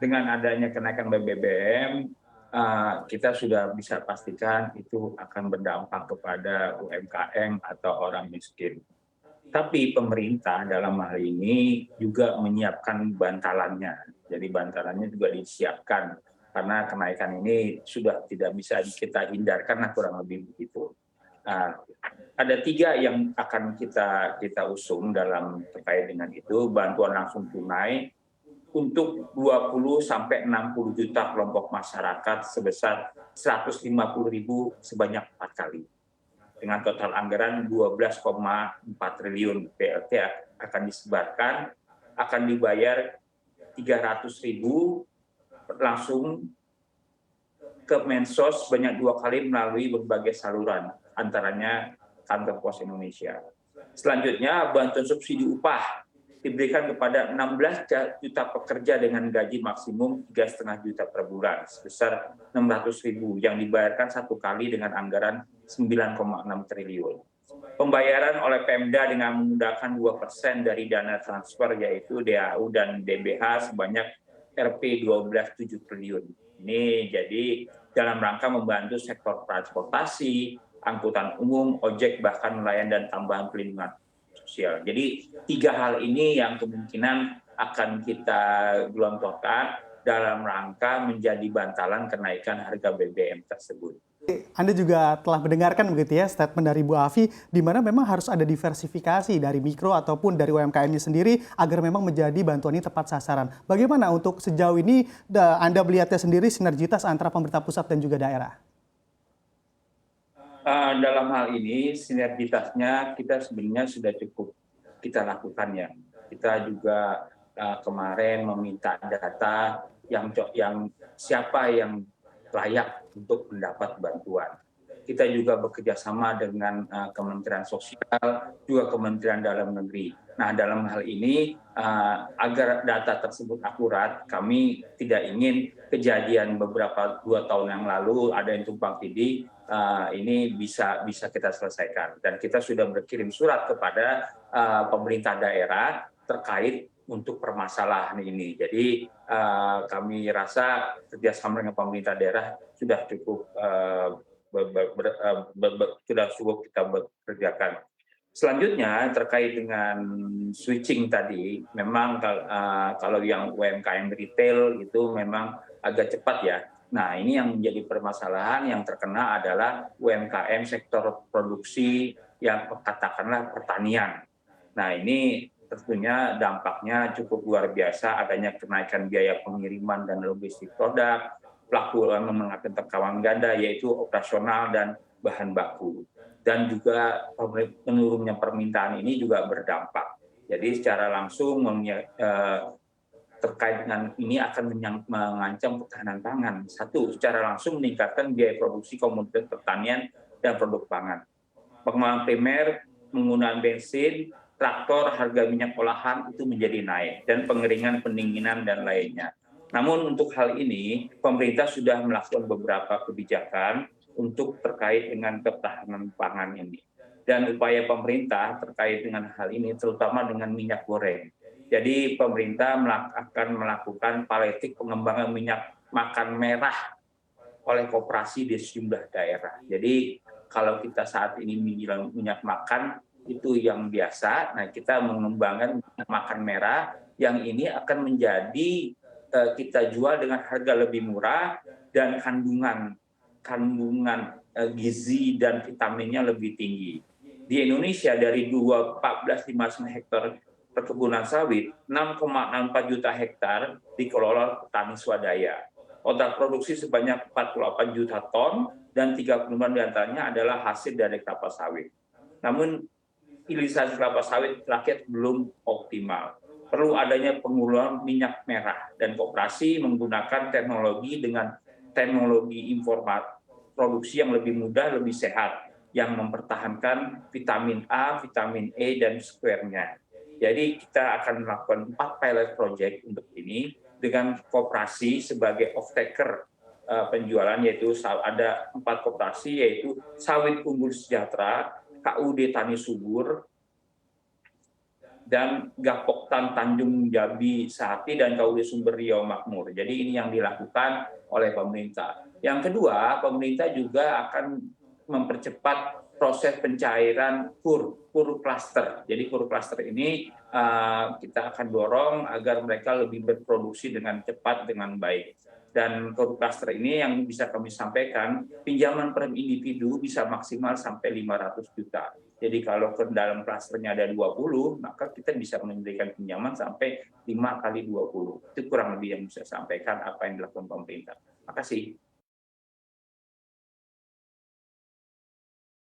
Dengan adanya kenaikan BBM, kita sudah bisa pastikan itu akan berdampak kepada UMKM atau orang miskin. Tapi pemerintah dalam hal ini juga menyiapkan bantalannya. Jadi bantalannya juga disiapkan karena kenaikan ini sudah tidak bisa kita hindarkan lah, kurang lebih begitu. Nah, ada 3 yang akan kita usung dalam terkait dengan itu, bantuan langsung tunai untuk 20 sampai 60 juta kelompok masyarakat sebesar 150.000 sebanyak 4 kali. Dengan total anggaran 12,4 triliun BLT akan disebarkan, akan dibayar 300.000 langsung ke Mensos sebanyak 2 kali melalui berbagai saluran, antaranya Kantor Pos Indonesia. Selanjutnya, bantuan subsidi upah diberikan kepada 16 juta pekerja dengan gaji maksimum 3,5 juta per bulan, sebesar 600.000 yang dibayarkan 1 kali dengan anggaran 9,6 triliun. Pembayaran oleh Pemda dengan menggunakan 2% dari dana transfer, yaitu DAU dan DBH sebanyak Rp 12,7 triliun. Ini jadi dalam rangka membantu sektor transportasi, angkutan umum, ojek, bahkan nelayan dan tambahan perlindungan sosial. Jadi 3 hal ini yang kemungkinan akan kita gelontorkan dalam rangka menjadi bantalan kenaikan harga BBM tersebut. Anda juga telah mendengarkan begitu ya statement dari Bu Afi, di mana memang harus ada diversifikasi dari mikro ataupun dari UMKM-nya sendiri agar memang menjadi bantuan ini tepat sasaran. Bagaimana untuk sejauh ini Anda melihatnya sendiri sinergitas antara pemerintah pusat dan juga daerah? Dalam hal ini sinergitasnya kita sebenarnya sudah cukup kita lakukan ya. Kita juga kemarin meminta data yang siapa yang layak untuk mendapat bantuan. Kita juga bekerja sama dengan Kementerian Sosial, juga Kementerian Dalam Negeri. Nah, dalam hal ini agar data tersebut akurat, kami tidak ingin kejadian beberapa 2 tahun yang lalu ada yang tumpang tindih, ini bisa kita selesaikan. Dan kita sudah berkirim surat kepada pemerintah daerah terkait untuk permasalahan ini. Jadi kami rasa kerjasama dengan pemerintah daerah sudah cukup sudah cukup kita bekerjakan. Selanjutnya terkait dengan switching tadi, memang kalau yang UMKM retail itu memang agak cepat ya. Nah, ini yang menjadi permasalahan yang terkena adalah UMKM sektor produksi yang katakanlah pertanian. Nah, ini tentunya dampaknya cukup luar biasa, adanya kenaikan biaya pengiriman dan logistik produk, pelaku mengenakan tekanan ganda yaitu operasional dan bahan baku. Dan juga menurunnya permintaan ini juga berdampak. Jadi secara langsung terkait dengan ini akan mengancam ketahanan pangan. Satu, secara langsung meningkatkan biaya produksi komoditas pertanian dan produk pangan. Pengembangan primer, penggunaan bensin, traktor, harga minyak olahan itu menjadi naik, dan pengeringan, pendinginan, dan lainnya. Namun untuk hal ini, pemerintah sudah melakukan beberapa kebijakan untuk terkait dengan ketahanan pangan ini. Dan upaya pemerintah terkait dengan hal ini, terutama dengan minyak goreng. Jadi pemerintah akan melakukan politik pengembangan minyak makan merah oleh koperasi di sejumlah daerah. Jadi kalau kita saat ini minyak makan itu yang biasa, nah kita mengembangkan minyak makan merah yang ini akan menjadi kita jual dengan harga lebih murah dan kandungan gizi dan vitaminnya lebih tinggi. Di Indonesia dari 14,59 hektar perkebunan sawit, 6,64 juta hektar dikelola petani swadaya. Total produksi sebanyak 48 juta ton dan 35 diantaranya adalah hasil dari kelapa sawit. Namun hilirisasi kelapa sawit rakyat belum optimal. Perlu adanya penggunaan minyak merah dan koperasi menggunakan teknologi dengan teknologi produksi yang lebih mudah, lebih sehat, yang mempertahankan vitamin A, vitamin E, dan square-nya. Jadi kita akan melakukan 4 pilot project untuk ini dengan koperasi sebagai off-taker penjualan, yaitu ada 4 koperasi, yaitu Sawit Unggul Sejahtera, KUD Tani Subur, dan Gapoktan Tanjung Jambi Sati dan Kauli Sumber Riau Makmur. Jadi ini yang dilakukan oleh pemerintah. Yang kedua, pemerintah juga akan mempercepat proses pencairan kur klaster. Jadi kur klaster ini kita akan dorong agar mereka lebih berproduksi dengan cepat, dengan baik. Dan kur klaster ini yang bisa kami sampaikan, pinjaman per individu bisa maksimal sampai 500 juta. Jadi kalau ke dalam klasternya ada 20, maka kita bisa memberikan pinjaman sampai 5 kali 20. Itu kurang lebih yang bisa sampaikan apa yang dilakukan pemerintah. Terima kasih.